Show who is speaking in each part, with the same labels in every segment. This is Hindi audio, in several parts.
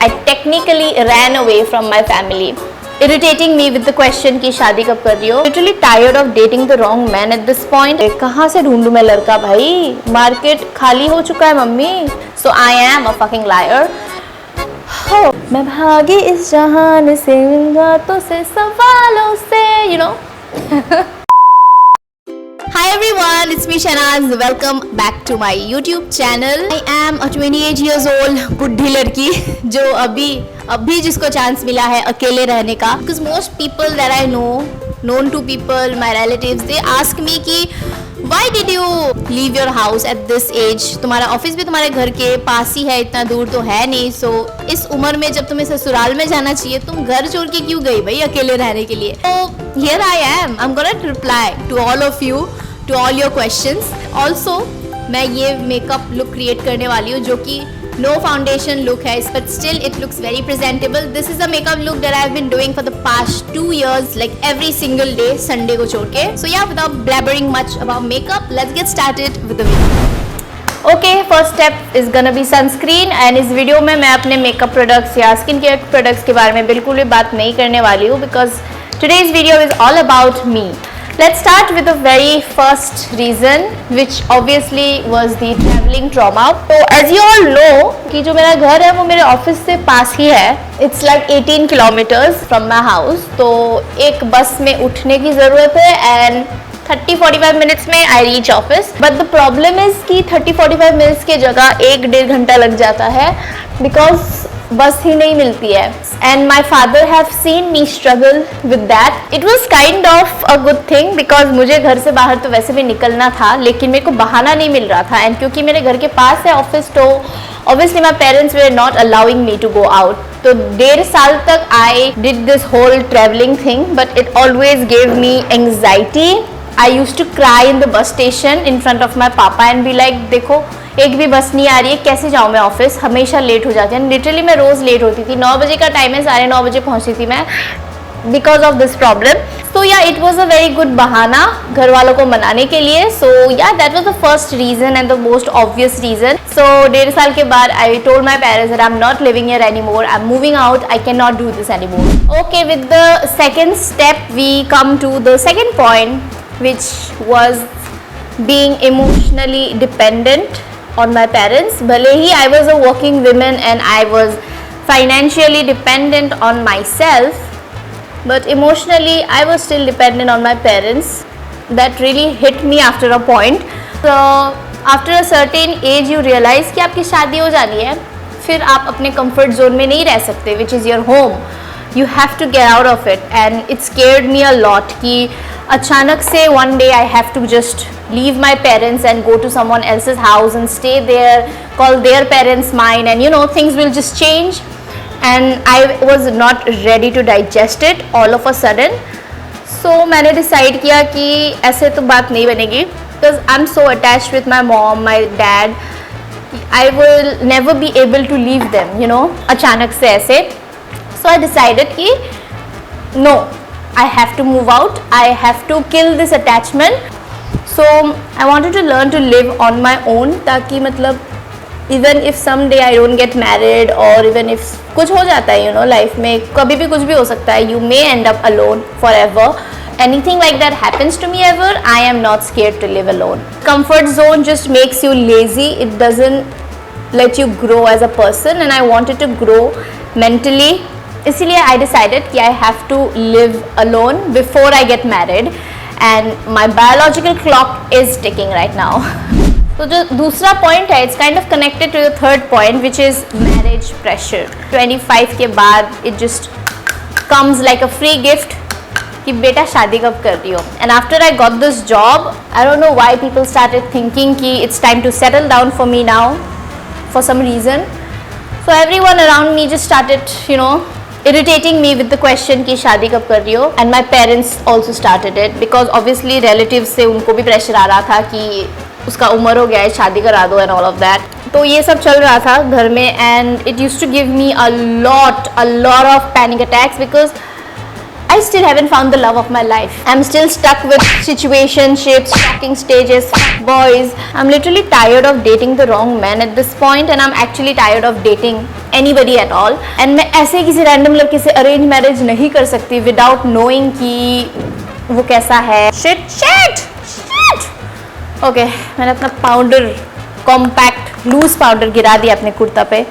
Speaker 1: I technically ran away from my family, irritating me with the question कि शादी कब कर रही हो. Literally tired of dating the wrong man at this point. कहाँ से ढूंढूं मैं लड़का भाई? मार्केट खाली हो चुका है mummy. So I am a fucking liar. Oh, मैं भागी इस जहान से इन रातों से सवालों से, you know. Hi everyone, it's me Shanaz. Welcome back to my YouTube channel. I am a 28 years old बुढ़ी लड़की जो अभी जिसको चांस मिला है अकेले रहने का. Because most people that I know, known to people, my relatives, they ask me कि why did you leave your house at this age? तुम्हारा ऑफिस भी तुम्हारे घर के पास ही है, इतना दूर तो है नहीं. So इस उम्र में जब तुम्हें ससुराल में जाना चाहिए, तुम घर छोड़ के क्यों गई भाई अकेले रहने के लिए? So here I am. I'm gonna reply to all of you, to all your questions. Also मैं ये मेकअप लुक क्रिएट करने वाली हूँ जो कि no foundation look है, but still it looks very presentable. This is a makeup look that I've been doing for the past 2 years, like every single day, Sunday को छोड़ के. So yeah, without blabbering much about makeup, let's get started with the video. Okay, first step is gonna be sunscreen. And इस वीडियो में मैं अपने मेकअप प्रोडक्ट्स या स्किन केयर प्रोडक्ट्स के बारे में बिल्कुल भी बात नहीं करने वाली हूँ, because today's video is all about me. Let's start with the very first reason, which obviously was the traveling trauma. So as you all know कि जो मेरा घर है वो मेरे ऑफिस से पास ही है. It's like 18 kilometers from my house. तो एक बस में उठने की ज़रूरत है and 30-45 minutes में I reach office. But the problem is कि 30-45 minutes की जगह 1-1.5 घंटा लग जाता है because बस ही नहीं मिलती है. And my father have seen me struggle with that. It was kind of a good thing because मुझे घर से बाहर तो वैसे भी निकलना था, लेकिन मेरे को बहाना नहीं मिल रहा था. And क्योंकि मेरे घर के पास है ऑफिस, तो obviously my parents were not allowing me to go out. तो 1.5 साल तक I did this whole traveling thing, but it always gave me anxiety. I used to cry in the bus station in front of my papa and be like, देखो एक भी बस नहीं आ रही है, कैसे जाऊँ मैं ऑफिस, हमेशा लेट हो जाती है. लिटरली मैं रोज़ लेट होती थी. 9 बजे का टाइम है, 9:30 बजे पहुँचती थी मैं because of this problem. So yeah it was a very good बहाना घर वालों को मनाने के लिए. So yeah that was the first reason and the most obvious reason. So 1.5 साल के बाद I told my parents that I am not living here any more, I am moving out, I can not do this any more. Okay, with the second step we come to the second point, which was being emotionally dependent on my parents. भले ही I was a working woman and I was financially dependent on myself, but emotionally I was still dependent on my parents. That really hit me after a point. So after a certain age you realize कि आपकी शादी हो जानी है, फिर आप अपने comfort zone में नहीं रह सकते, which is your home. You have to get out of it, and it scared me a lot कि अचानक से one day I have to just leave my parents and go to someone else's house and stay there, call their parents mine, and you know things will just change. And I was not ready to digest it all of a sudden. So मैंने decide किया कि ऐसे तो बात नहीं बनेगी, because I'm so attached with my mom, my dad. I will never be able to leave them, you know, अचानक से ऐसे. So I decided कि no, I have to move out. I have to kill this attachment. So I wanted to learn to live on my own, ताकि मतलब even if someday I don't get married or even if कुछ हो जाता है, you know, life में कभी भी कुछ भी हो सकता है, you may end up alone forever. Anything like that happens to me ever, I am not scared to live alone. Comfort zone just makes you lazy. It doesn't let you grow as a person, and I wanted to grow mentally. इसीलिए I decided कि I have to live alone before I get married, and my biological clock is ticking right now. तो जो दूसरा पॉइंट है, it's kind of connected to the third point, which is marriage pressure. 25 के बाद it just comes like a free gift कि बेटा शादी कब कर रही हो. And after I got this job, I don't know why people started thinking कि it's time to settle down for me now, for some reason. So everyone around me just started, you know, irritating me with the question कि शादी कब कर रही हो. And my parents also started it because obviously relatives से उनको भी pressure आ रहा था कि उसका उम्र हो गया है, शादी करा दो and all of that. तो ये सब चल रहा था घर में, and it used to give me a lot of panic attacks because I still haven't found the love of my life. I'm still stuck with situationships, shocking stages, boys. I'm literally tired of dating the wrong man at this point, and I'm actually tired of dating anybody at all. And मैं ऐसे किसी random लड़के से arrange marriage नहीं कर सकती without knowing कि वो कैसा है. Shit. Okay, मैंने अपना पाउडर, कॉम्पैक्ट लूज पाउडर गिरा दिया अपने कुर्ता पे.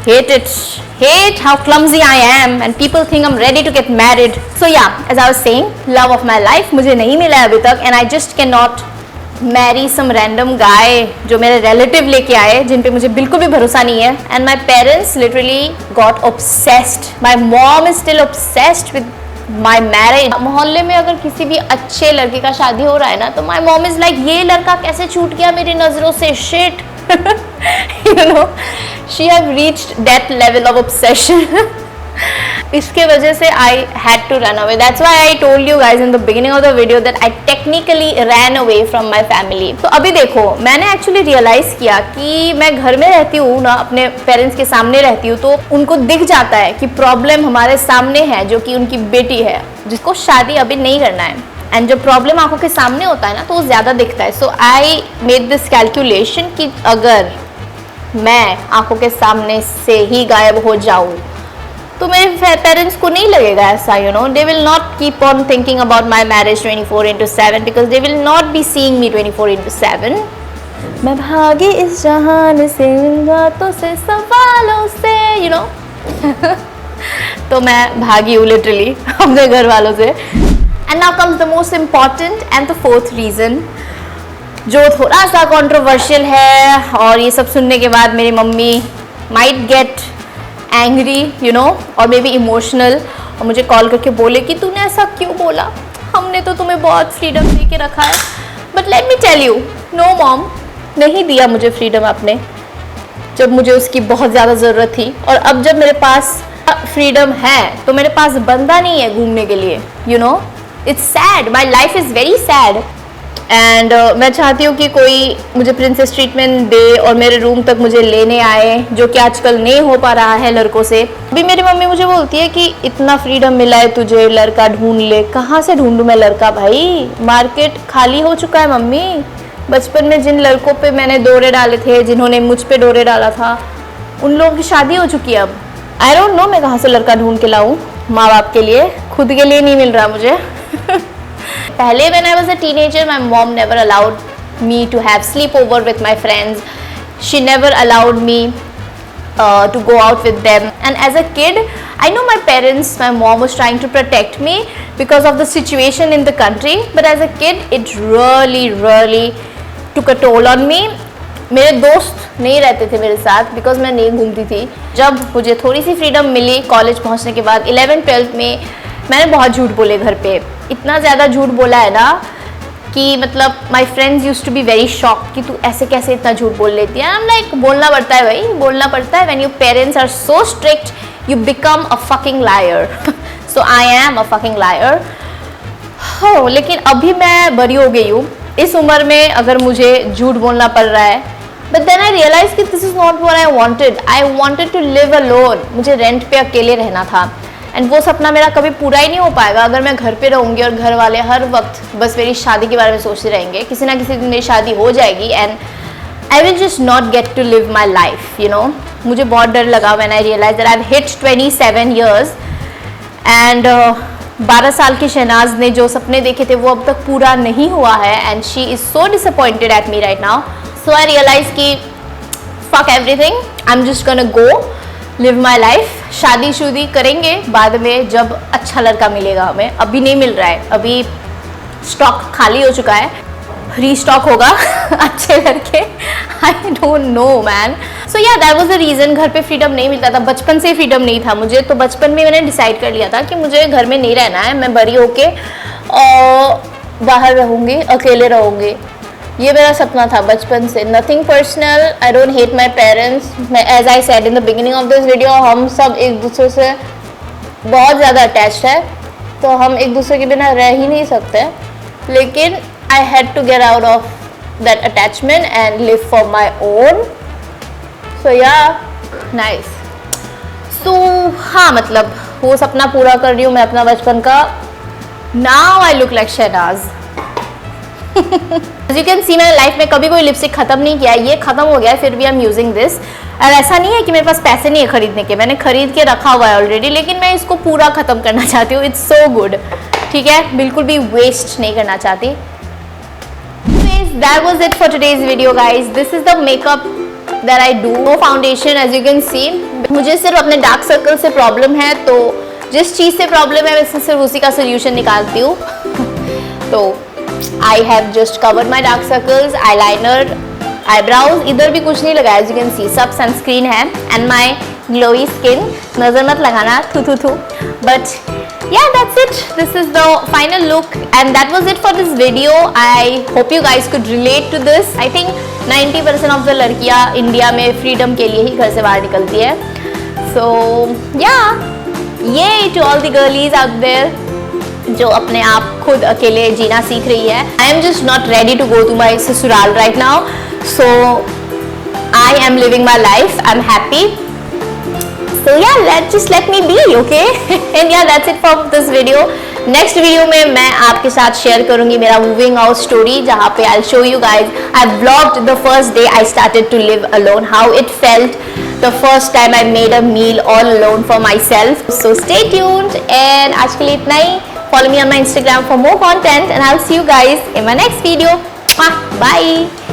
Speaker 1: Hate how clumsy I am and people think I'm ready to get married. So yeah, as I was saying, love of my life मुझे नहीं मिला है अभी तक, and I just cannot marry some random guy जो मेरे relative लेके आए जिन पे मुझे बिल्कुल भी भरोसा नहीं है. And my parents literally got obsessed. My mom is still obsessed with my marriage. मोहल्ले में अगर किसी भी अच्छे लड़के का शादी हो रहा है ना, तो my mom is like, ये लड़का कैसे छूट गया मेरी नजरों से. Shit. You know, she have reached that level of obsession. इसके वजह से I had to run away. That's why I told you guys in the beginning of the video that I technically ran away from my family. तो अभी देखो, मैंने actually realize किया कि मैं घर में रहती हूँ ना, अपने पेरेंट्स के सामने रहती हूँ, तो उनको दिख जाता है कि प्रॉब्लम हमारे सामने है, जो कि उनकी बेटी है जिसको शादी अभी नहीं करना है. एंड जब प्रॉब्लम आंखों के सामने होता है ना, तो वो ज़्यादा दिखता है. सो आई मेड दिस कैलकुलेशन कि अगर मैं आंखों के सामने से ही गायब हो जाऊँ तो मेरे पेरेंट्स को नहीं लगेगा ऐसा. You know, they will not keep on thinking about my marriage 24/7 because they will not be seeing मी 24/7. मैं भागी इस जहान से, बातों से, सवालों से, यू नो. तो मैं भागी हूँ लिटरली अपने घर वालों से. And now comes the most important and the fourth reason, जो थोड़ा सा controversial है, और ये सब सुनने के बाद मेरी mummy might get angry, you know, और maybe emotional, और मुझे कॉल करके बोले कि तूने ऐसा क्यों बोला, हमने तो तुम्हें बहुत फ्रीडम दे के रखा है. But let me tell you, no mom, नहीं दिया मुझे फ्रीडम आपने जब मुझे उसकी बहुत ज़्यादा ज़रूरत थी. और अब जब मेरे पास फ्रीडम है तो मेरे पास बंदा नहीं है घूमने के लिए. You know, it's sad, my life is very sad. And मैं चाहती हूँ कि कोई मुझे प्रिंसेस ट्रीटमेंट दे और मेरे रूम तक मुझे लेने आए, जो कि आजकल नहीं हो पा रहा है लड़कों से. अभी मेरी मम्मी मुझे बोलती है कि इतना फ्रीडम मिला है तुझे, लड़का ढूंढ ले. कहाँ से ढूंढूँ मैं लड़का भाई, मार्केट खाली हो चुका है मम्मी. बचपन में जिन लड़कों पे मैंने डोरे डाले थे, जिन्होंने मुझ पे डोरे डाला था, उन लोगों की शादी हो चुकी है अब. आई डोंट नो मैं कहाँ से लड़का ढूंढ के लाऊं माँ बाप के लिए, खुद के लिए नहीं मिल रहा मुझे. पहले when I was a teenager, my mom never allowed me to have sleepover with my friends. She never allowed me to go out with them. And as a kid, I know my parents, my mom was trying to protect me because of the situation in the country. But as a kid, it really took a toll on me. मेरे दोस्त नहीं रहते थे मेरे साथ बिकॉज मैं नहीं घूमती थी. जब मुझे थोड़ी सी फ्रीडम मिली कॉलेज पहुंचने के बाद, 11th-12th में, मैंने बहुत झूठ बोले घर पे. इतना ज़्यादा झूठ बोला है ना कि मतलब my friends use to be very shock कि तू ऐसे कैसे इतना झूठ बोल लेती है. आई एम लाइक, बोलना पड़ता है भाई, बोलना पड़ता है. When your parents are so strict, you become a fucking liar. So I am a fucking liar. हो, लेकिन अभी मैं बड़ी हो गई हूँ. इस उम्र में अगर मुझे झूठ बोलना पड़ रहा है, बट देन आई रियलाइज कि this is not what I wanted. I wanted to live alone. मुझे रेंट पे अकेले रहना था. एंड वो सपना मेरा कभी पूरा ही नहीं हो पाएगा अगर मैं घर पे रहूँगी और घर वाले हर वक्त बस मेरी शादी के बारे में सोचते रहेंगे. किसी ना किसी दिन मेरी शादी हो जाएगी and I will just not get to live my life. You know, मुझे बहुत डर लगा when I realise that I have hit 27 years and 12 साल की शहनाज ने जो सपने देखे थे वो अब तक पूरा नहीं हुआ है. And she is so disappointed at me right now. So I realise कि fuck everything, I am just gonna go live my life. शादी करेंगे बाद में जब अच्छा लड़का मिलेगा हमें. अभी नहीं मिल रहा है, अभी स्टॉक खाली हो चुका है. रीस्टॉक होगा अच्छे लड़के. I don't know man. So yeah that was the reason. घर पे फ्रीडम नहीं मिलता था, बचपन से फ्रीडम नहीं था मुझे. तो बचपन में मैंने डिसाइड कर लिया था कि मुझे घर में नहीं रहना है, मैं बड़ी होके बाहर रहूँगी, अकेले रहूँगी. ये मेरा सपना था बचपन से. Nothing personal, I don't hate my parents. As I said in the beginning of this video, हम सब एक दूसरे से बहुत ज़्यादा अटैच्ड है, तो हम एक दूसरे के बिना रह ही नहीं सकते. लेकिन I had to get out of that attachment and live for my own. So yeah nice. सो हाँ, मतलब वो सपना पूरा कर रही हूँ मैं अपना बचपन का। Now I look like Shehnaz. As you can see, मैंने लाइफ में कभी कोई लिपस्टिक खत्म नहीं किया, ये खत्म हो गया है फिर भी आई एम यूजिंग दिस। और ऐसा नहीं है कि मेरे पास पैसे नहीं है खरीदने के, मैंने खरीद के रखा हुआ है ऑलरेडी, लेकिन मैं इसको पूरा खत्म करना चाहती हूँ। इट्स सो गुड, ठीक है, बिल्कुल भी वेस्ट नहीं करना चाहती। That was it for today's video guys. This is the makeup that I do. No foundation as you can see. मुझे सिर्फ अपने डार्क सर्कल से प्रॉब्लम है, तो जिस चीज़ से प्रॉब्लम है मैं सिर्फ उसी का सोल्यूशन निकालती हूँ। तो I have just covered my dark circles, eyeliner, eyebrows, इधर भी कुछ नहीं लगाया as you can see, सब सनस्क्रीन है and my glowy skin. नज़र मत लगाना, थू। But yeah, that's it. This is the final look and that was it for this video. I hope you guys could relate to this. I think 90% of the लड़कियाँ इंडिया में फ्रीडम के लिए ही घर से बाहर निकलती है। So yeah, yay to all the girlies out there जो अपने आप खुद अकेले जीना सीख रही है। I am just not ready to go to my ससुराल right now. So I am living my life. I'm happy. So yeah, let me be, okay? And yeah, that's it for this video. Next video में मैं आपके साथ शेयर करूंगी मेरा moving out story, जहाँ पे I'll show you guys. I vlogged the first day I started to live alone, how it felt the first time I made a meal all alone for myself. So stay tuned and आज के लिए इतना ही. Follow me on my Instagram for more content and I'll see you guys in my next video. Bye.